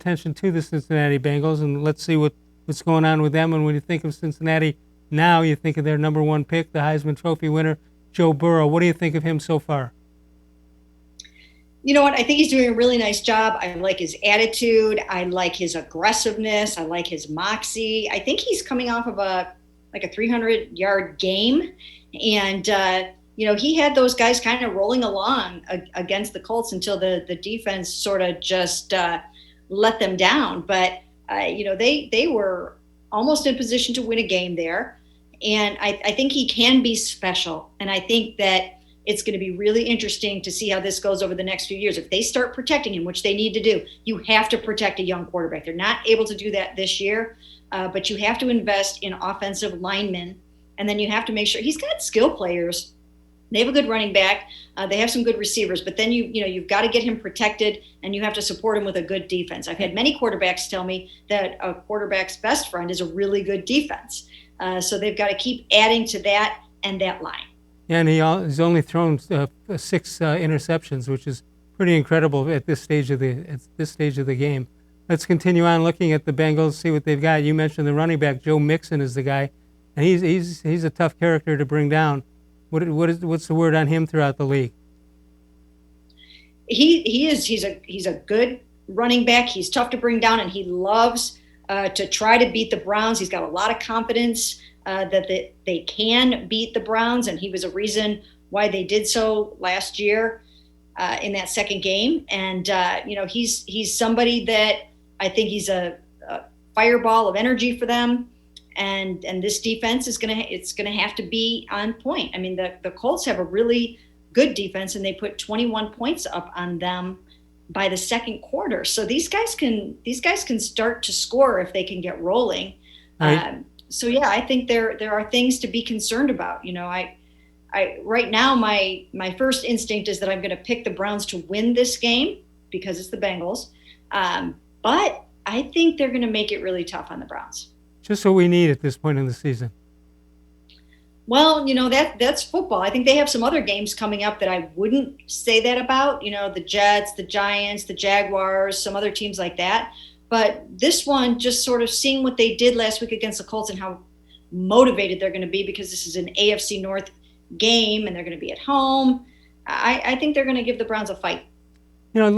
attention to the Cincinnati Bengals, and let's see what's going on with them. And when you think of Cincinnati now, you think of their number one pick, the Heisman Trophy winner, Joe Burrow. What do you think of him so far? You know what? I think he's doing a really nice job. I like his attitude. I like his aggressiveness. I like his moxie. I think he's coming off of a 300-yard game, and he had those guys kind of rolling along against the Colts until the defense sort of just let them down. But they were almost in position to win a game there, and I think he can be special. And I think that it's going to be really interesting to see how this goes over the next few years. If they start protecting him, which they need to do, you have to protect a young quarterback. They're not able to do that this year, but you have to invest in offensive linemen, and then you have to make sure he's got skill players. They have a good running back. They have some good receivers, but then you've got to get him protected, and you have to support him with a good defense. I've had many quarterbacks tell me that a quarterback's best friend is a really good defense. So they've got to keep adding to that and that line. Yeah, and he's only thrown 6 interceptions, which is pretty incredible at this stage of the game. Let's continue on looking at the Bengals, see what they've got. You mentioned the running back, Joe Mixon is the guy, and he's a tough character to bring down. What's the word on him throughout the league? He's a good running back. He's tough to bring down, and he loves to try to beat the Browns. He's got a lot of confidence that they can beat the Browns, and he was a reason why they did so last year in that second game. And he's somebody that I think he's a fireball of energy for them. And this defense is gonna have to be on point. I mean, the Colts have a really good defense, and they put 21 points up on them by the second quarter. So these guys can start to score if they can get rolling. Right. So yeah, I think there are things to be concerned about. I right now my first instinct is that I'm going to pick the Browns to win this game because it's the Bengals, but I think they're going to make it really tough on the Browns. Just what we need at this point in the season. Well, that's football. I think they have some other games coming up that I wouldn't say that about. The Jets, the Giants, the Jaguars, some other teams like that. But this one, just sort of seeing what they did last week against the Colts and how motivated they're going to be because this is an AFC North game and they're going to be at home. I think they're going to give the Browns a fight. You know,